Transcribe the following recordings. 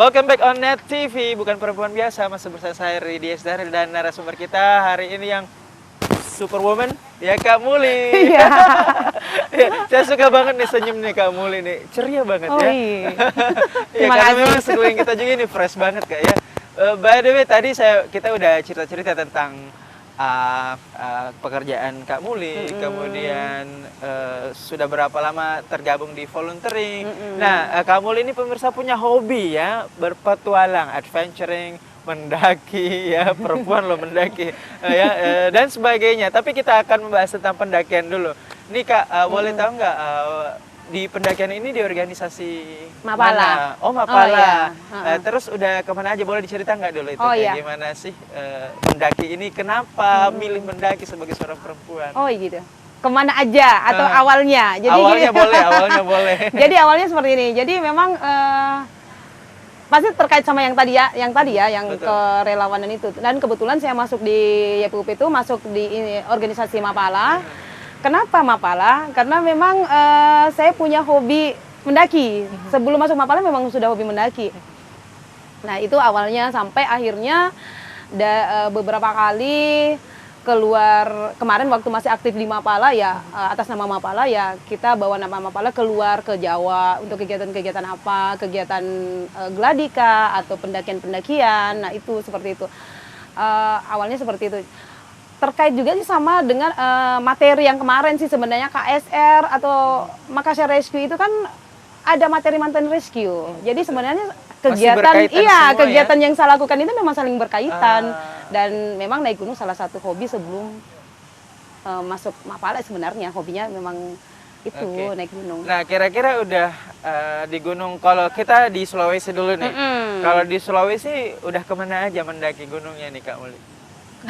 Welcome back on Net TV, bukan perempuan biasa, masih bersama saya Ridi Esdaril dan narasumber kita hari ini yang superwoman, ya Kak Muli. Iya. Ya, saya suka banget nih senyum nih Kak Muli nih, ceria banget Oh, ya. iya. Ya Terima karena kasih. memang sekeliling kita juga ini fresh banget Kak ya. By the way tadi kita udah cerita-cerita tentang pekerjaan Kak Muli, kemudian sudah berapa lama tergabung di volunteering. Nah, Kak Muli ini pemirsa punya hobi ya, berpetualang, adventuring, mendaki ya, perempuan loh mendaki ya, dan sebagainya. Tapi kita akan membahas tentang pendakian dulu. Nih Kak, boleh tahu nggak di pendakian ini di organisasi Mapala. mana? Oh Mapala. Oh, iya. Terus udah kemana aja? Boleh dicerita nggak dulu itu? Oh, Kayak iya. gimana sih mendaki ini? Kenapa milih mendaki sebagai seorang perempuan? Oh gitu. Kemana aja atau awalnya? Jadi awalnya gini. boleh, awalnya boleh. Jadi awalnya seperti ini. Jadi memang pasti terkait sama yang tadi ya, yang Betul. kerelawanan itu. Dan kebetulan saya masuk di YPUP itu masuk di organisasi Mapala. Kenapa Mapala? Karena memang saya punya hobi mendaki. Sebelum masuk Mapala memang sudah hobi mendaki. Nah itu awalnya sampai akhirnya beberapa kali keluar, kemarin waktu masih aktif di Mapala ya, atas nama Mapala ya, kita bawa nama Mapala keluar ke Jawa untuk kegiatan-kegiatan apa, kegiatan gladika atau pendakian-pendakian. Nah itu seperti itu, awalnya seperti itu. Terkait juga sih sama dengan materi yang kemarin sih sebenarnya KSR atau Makassar Rescue itu kan ada materi mantan rescue. Jadi sebenarnya kegiatan semua, kegiatan ya? yang saya lakukan itu memang saling berkaitan. Dan memang naik gunung salah satu hobi sebelum masuk Mapala sebenarnya hobinya memang itu. Oke. Naik gunung. Nah, kira-kira udah di gunung, kalau kita di Sulawesi dulu nih. Kalau di Sulawesi udah kemana aja mendaki gunungnya nih Kak Muli?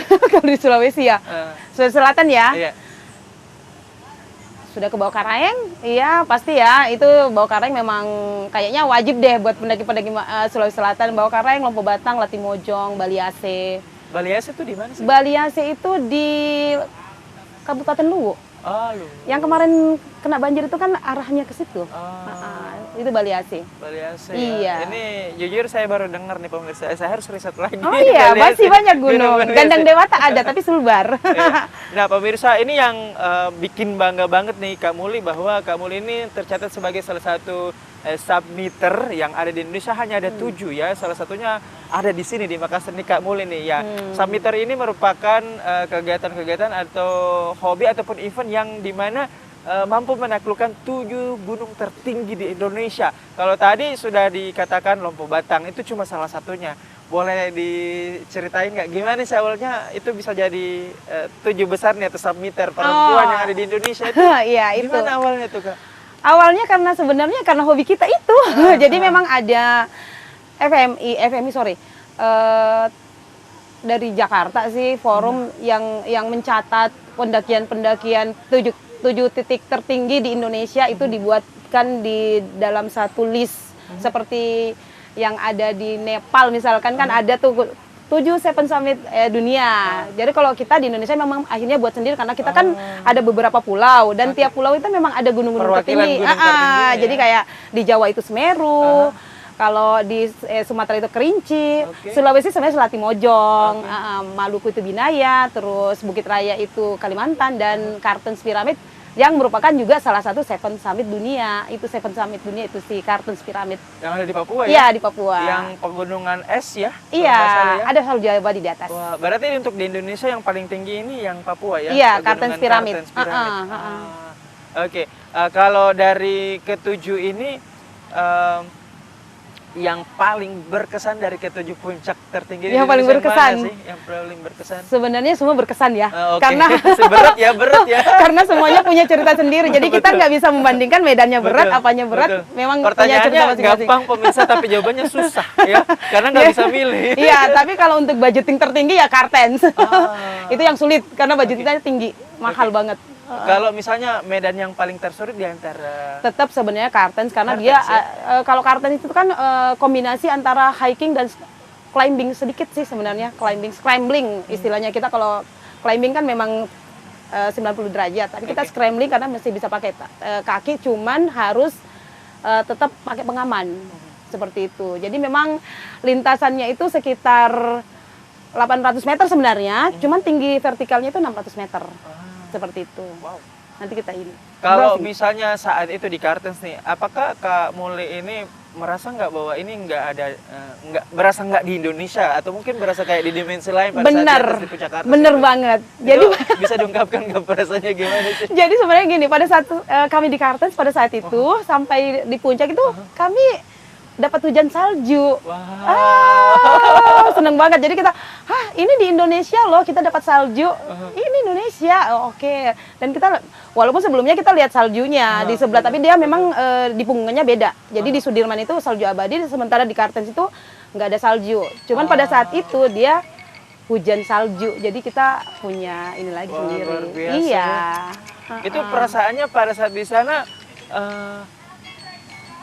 Kalau di Sulawesi ya, Sulawesi Selatan ya. Iya. Sudah ke Bawakaraeng, iya pasti ya, itu Bawakaraeng memang kayaknya wajib deh buat pendaki-pendaki Sulawesi Selatan. Bawakaraeng, Lompo Batang, Latimojong, Baliase. Baliase itu di mana sih? Baliase itu di Kabupaten Luwu. Oh, lu. Yang kemarin kena banjir itu kan arahnya ke situ. Itu Baliase. Baliase. Iya. Ya. Ini jujur saya baru dengar nih pemirsa. Saya harus riset lagi. Oh iya, Baliase. masih banyak gunung. Baliase. Gandang Dewata ada tapi Sulbar. Iya. Nah pemirsa, ini yang bikin bangga banget nih Kak Muli, bahwa Kak Muli ini tercatat sebagai salah satu submitter yang ada di Indonesia. Hanya ada 7 ya, salah satunya ada di sini di Makassar nih Kak Muli nih ya. Submitter ini merupakan kegiatan-kegiatan atau hobi ataupun event yang dimana mampu menaklukkan 7 gunung tertinggi di Indonesia. Kalau tadi sudah dikatakan Lompo Batang, itu cuma salah satunya. Boleh diceritain nggak gimana sih awalnya itu bisa jadi 7 besar nih atau submitter perempuan yang ada di Indonesia itu? Iya, itu. Gimana awalnya tuh Kak? Awalnya karena sebenarnya karena hobi kita itu. Jadi memang ada FMI sorry. Dari Jakarta sih forum yang mencatat pendakian-pendakian 7 titik tertinggi di Indonesia itu dibuatkan di dalam satu list seperti yang ada di Nepal misalkan kan ada tuh 7 Seven Summit dunia. Jadi kalau kita di Indonesia memang akhirnya buat sendiri karena kita kan ada beberapa pulau dan tiap pulau itu memang ada gunung-gunung Perwakilan tertinggi. gunung tertinggi, ya. Jadi kayak di Jawa itu Semeru. Kalau di Sumatera itu Kerinci, Sulawesi sebenarnya Latimojong, Maluku itu Binaya, terus Bukit Raya itu Kalimantan, dan Kartens Pyramid yang merupakan juga salah satu Seven Summit dunia. Itu Seven Summit dunia itu si Kartens Pyramid. Yang ada di Papua ya? Iya, di Papua. Yang pegunungan es ya? Iya, kalau nggak salah ya? ada Salju Abadi di atas. Wah, berarti untuk di Indonesia yang paling tinggi ini yang Papua ya? Iya, Pegunungan Kartens Pyramid. Kartens Pyramid. Oke, kalau dari ketujuh ini yang paling berkesan dari ketujuh puncak tertinggi di Yang paling Indonesia berkesan. mana sih? Yang paling berkesan? Sebenarnya semua berkesan ya, Oke. karena berat ya, berat ya. karena semuanya punya cerita sendiri. Jadi kita Betul. nggak bisa membandingkan medannya berat, Betul, apanya berat. betul. Memang punya cerita Pertanyaannya masing-masing. gampang pemirsa, tapi jawabannya susah ya, karena nggak bisa milih. Iya, tapi kalau untuk budgeting tertinggi ya Kartens. Itu yang sulit karena budgetingnya tinggi, mahal banget. Kalau misalnya medan yang paling tersulit di antara Tetap sebenarnya Kartens karena Kartens, dia ya? kalau Kartens itu kan kombinasi antara hiking dan climbing sedikit sih sebenarnya, scrambling istilahnya. Kita kalau climbing kan memang 90 derajat, tapi kita scrambling karena masih bisa pakai kaki, cuman harus tetap pakai pengaman. seperti itu. Jadi memang lintasannya itu sekitar 800 meter sebenarnya, cuman tinggi vertikalnya itu 600 meter. Seperti itu. Wow. Nanti kita ini. Kalau browsing. misalnya saat itu di Kartens nih, apakah Kak Muli ini merasa nggak bahwa ini nggak ada, berasa nggak di Indonesia atau mungkin berasa kayak di dimensi lain pada saat di Benar, atas di puncak Kartens bener itu? banget. Itu Jadi bisa diungkapkan nggak perasaannya gimana sih? jadi sebenarnya gini, pada saat kami di Kartens pada saat itu sampai di puncak itu kami dapat hujan salju. Wow. Seneng banget. Jadi kita, ini di Indonesia loh, kita dapat salju. Ini Indonesia, oh, oke. Dan kita, walaupun sebelumnya kita lihat saljunya di sebelah, tapi dia memang di punggungnya beda. Jadi di Sudirman itu salju abadi, sementara di Kartens itu nggak ada salju. Cuman pada saat itu dia hujan salju. Jadi kita punya ini lagi Wah, sendiri. luar biasa Iya. Itu perasaannya pada saat di sana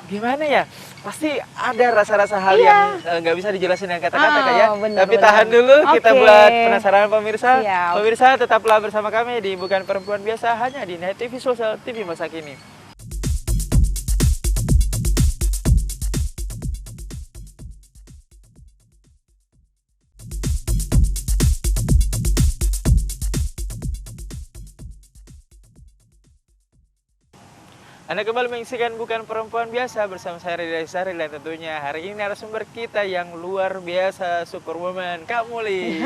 gimana ya? Pasti ada rasa-rasa hal yang nggak bisa dijelasin dengan kata-kata Kak ya. Bener, Tapi bener. tahan dulu, kita Oke. buat penasaran pemirsa. Siap. Pemirsa tetaplah bersama kami di Bukan Perempuan Biasa hanya di Net TV Sosial TV masa kini. Anda kembali menyaksikan Bukan Perempuan Biasa bersama saya Ridha Sari dan tentunya hari ini narasumber kita yang luar biasa, Superwoman, Kak Muli.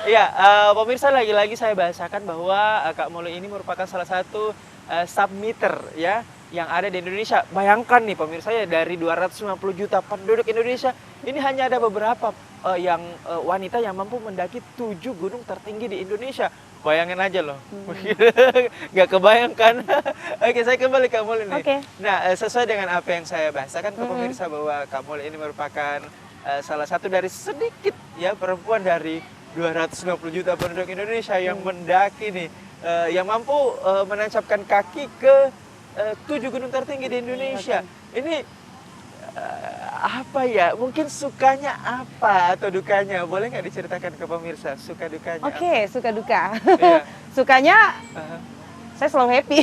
Ya, pemirsa lagi-lagi saya bahasakan bahwa Kak Muli ini merupakan salah satu submitter ya yang ada di Indonesia. Bayangkan nih pemirsa ya, dari 250 juta penduduk Indonesia, ini hanya ada beberapa wanita yang mampu mendaki 7 gunung tertinggi di Indonesia. Bayangin aja loh, nggak kebayangkan. Oke, saya kembali Kak Muli nih. Oke. Nah, sesuai dengan apa yang saya bahasakan ke pemirsa bahwa Kak Muli ini merupakan salah satu dari sedikit ya perempuan dari 250 juta penduduk Indonesia yang mendaki nih, yang mampu menancapkan kaki ke 7 gunung tertinggi di Indonesia. Ini apa ya? Mungkin sukanya apa atau dukanya? Boleh nggak diceritakan ke pemirsa suka dukanya? Oke, suka duka. Iya. Sukanya saya selalu happy.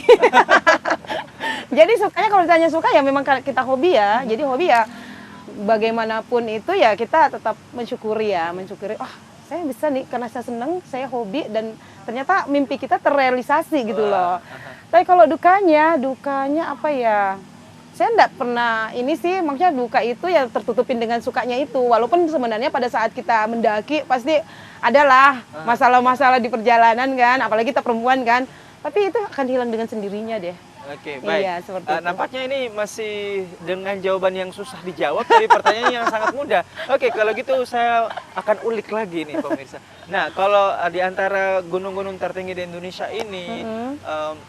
Jadi sukanya, kalau ditanya suka ya memang kita hobi ya. Jadi hobi ya bagaimanapun itu ya kita tetap mensyukuri ya, saya bisa nih karena saya senang, saya hobi dan ternyata mimpi kita terrealisasi gitu loh. Tapi kalau dukanya apa ya? Saya enggak pernah ini sih, maksudnya duka itu ya tertutupin dengan sukanya itu. Walaupun sebenarnya pada saat kita mendaki pasti adalah masalah-masalah di perjalanan kan, apalagi kita perempuan kan. Tapi itu akan hilang dengan sendirinya deh. Oke, baik. Iya, seperti itu. Nampaknya ini masih dengan jawaban yang susah dijawab, tapi pertanyaan yang sangat mudah. Oke, kalau gitu saya akan ulik lagi nih pemirsa. Nah, kalau di antara gunung-gunung tertinggi di Indonesia ini,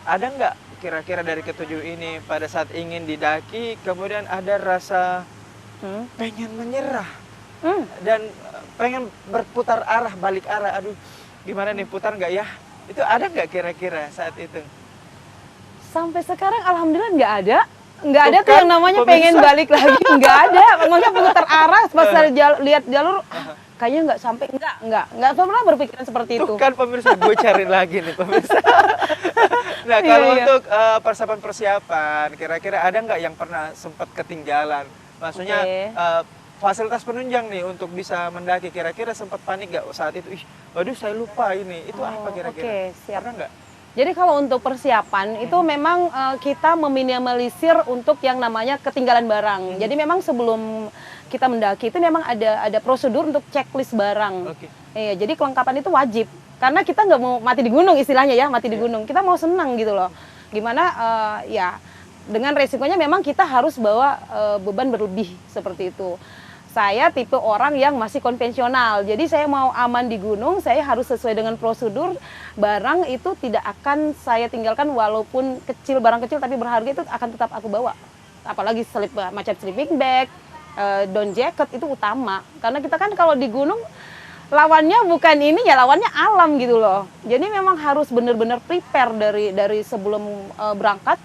ada nggak kira-kira dari ketujuh ini pada saat ingin didaki, kemudian ada rasa pengen menyerah dan pengen berputar arah, balik arah. Aduh, gimana nih, putar nggak ya? Itu ada nggak kira-kira saat itu? Sampai sekarang alhamdulillah nggak ada. Nggak ada tuh Bukan, yang namanya pemirsa. pengen balik lagi. Nggak ada. Maksudnya putar arah pas saya lihat jalur, kayaknya nggak sampai. Nggak pernah berpikiran seperti itu. Tuh kan pemirsa, gue cari lagi nih pemirsa. Nah, kalau Iya. untuk persiapan-persiapan, kira-kira ada nggak yang pernah sempat ketinggalan? Maksudnya Oke. fasilitas penunjang nih untuk bisa mendaki, kira-kira sempat panik nggak saat itu? Ih, waduh saya lupa ini. Itu apa kira-kira? Oke, siap. Pernah nggak? Jadi kalau untuk persiapan itu memang kita meminimalisir untuk yang namanya ketinggalan barang. Jadi memang sebelum kita mendaki itu memang ada prosedur untuk checklist barang. Oke. Iya, jadi kelengkapan itu wajib. Karena kita nggak mau mati di gunung istilahnya ya, mati di gunung. Kita mau senang gitu loh. Gimana ya dengan resikonya memang kita harus bawa beban berlebih seperti itu. Saya tipe orang yang masih konvensional, jadi saya mau aman di gunung, saya harus sesuai dengan prosedur. Barang itu tidak akan saya tinggalkan, walaupun kecil, barang kecil tapi berharga itu akan tetap aku bawa. Apalagi macam sleeping bag, down jacket itu utama. Karena kita kan kalau di gunung, lawannya bukan ini ya, lawannya alam gitu loh. Jadi memang harus benar-benar prepare dari sebelum berangkat.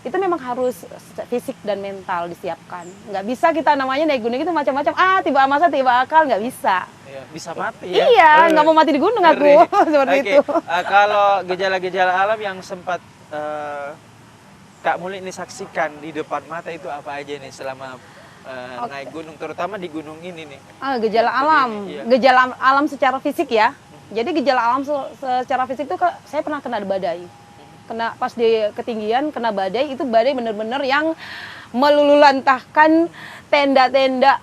Itu memang harus fisik dan mental disiapkan. Nggak bisa kita namanya naik gunung itu macam-macam. Tiba masa tiba akal, nggak bisa. Iya, bisa mati ya? Iya, nggak mau mati di gunung aku. Seperti Oke, itu. kalau gejala-gejala alam yang sempat Kak Muli ini saksikan di depan mata itu apa aja nih selama naik gunung, terutama di gunung ini nih? Gejala alam, Iya. gejala alam secara fisik ya. Jadi gejala alam secara fisik itu saya pernah kena badai. Kena pas di ketinggian kena badai, itu badai benar-benar yang melululantahkan tenda-tenda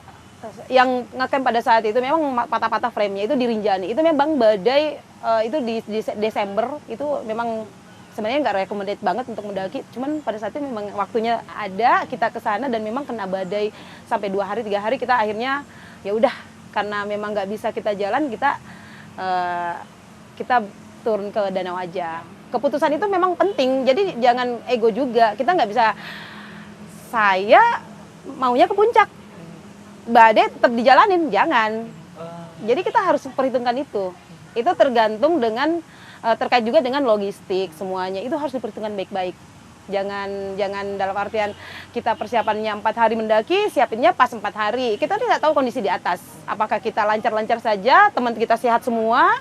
yang ngecamp pada saat itu, memang patah-patah frame-nya itu di Rinjani. Itu memang badai itu di Desember itu memang sebenarnya nggak recommended banget untuk mendaki, cuman pada saat itu memang waktunya ada, kita ke sana dan memang kena badai sampai 2 hari 3 hari, kita akhirnya ya udah, karena memang nggak bisa kita jalan, kita turun ke danau aja. Keputusan itu memang penting, jadi jangan ego juga, kita nggak bisa, saya maunya ke puncak, badai tetap dijalanin, jangan. Jadi kita harus perhitungkan itu tergantung dengan terkait juga dengan logistik, semuanya itu harus diperhitungkan baik-baik. Jangan dalam artian kita persiapannya 4 hari mendaki, siapinnya pas 4 hari. Kita tidak tahu kondisi di atas. Apakah kita lancar-lancar saja, teman kita sehat semua,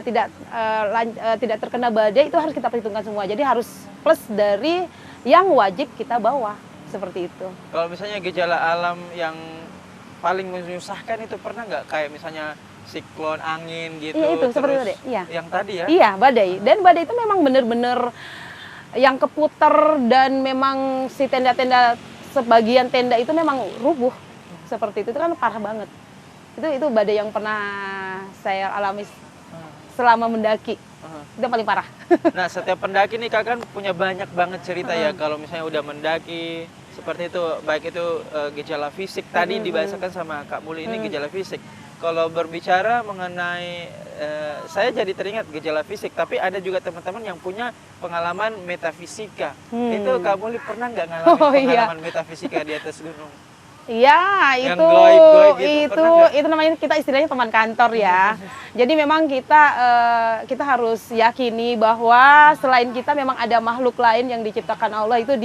tidak terkena badai, itu harus kita perhitungkan semua. Jadi harus plus dari yang wajib kita bawa, seperti itu. Kalau misalnya gejala alam yang paling menyusahkan itu pernah nggak, kayak misalnya siklon, angin gitu? Iya, itu seperti terus tadi. Iya. Yang tadi ya? Iya, badai. Dan badai itu memang benar-benar yang keputer, dan memang si tenda-tenda, sebagian tenda itu memang rubuh. Seperti itu kan parah banget. Itu badai yang pernah saya alami selama mendaki. Itu yang paling parah. Nah, setiap pendaki nih Kak kan punya banyak banget cerita ya, kalau misalnya udah mendaki seperti itu, baik itu gejala fisik tadi dibahasakan sama Kak Muli, ini gejala fisik. Kalau berbicara mengenai, saya jadi teringat gejala fisik, tapi ada juga teman-teman yang punya pengalaman metafisika. Itu Kak Muli pernah nggak ngalamin pengalaman metafisika di atas gunung? Iya, Yang itu goib-goib gitu, pernah nggak? itu namanya, kita istilahnya teman kantor ya. Jadi memang kita harus yakini bahwa selain kita memang ada makhluk lain yang diciptakan Allah itu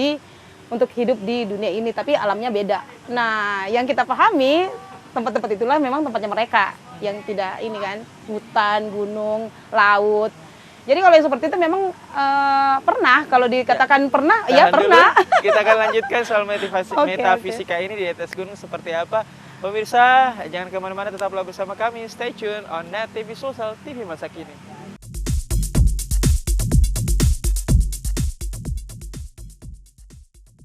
untuk hidup di dunia ini, tapi alamnya beda. Nah, yang kita pahami, tempat-tempat itulah memang tempatnya mereka, yang tidak ini kan, hutan, gunung, laut. Jadi kalau yang seperti itu memang pernah, kalau dikatakan pernah, ya pernah. Dulu, kita akan lanjutkan soal metafisika ini di atas gunung seperti apa. Pemirsa, jangan kemana-mana, tetaplah bersama kami. Stay tune on Net TV Sulsel, TV masa kini.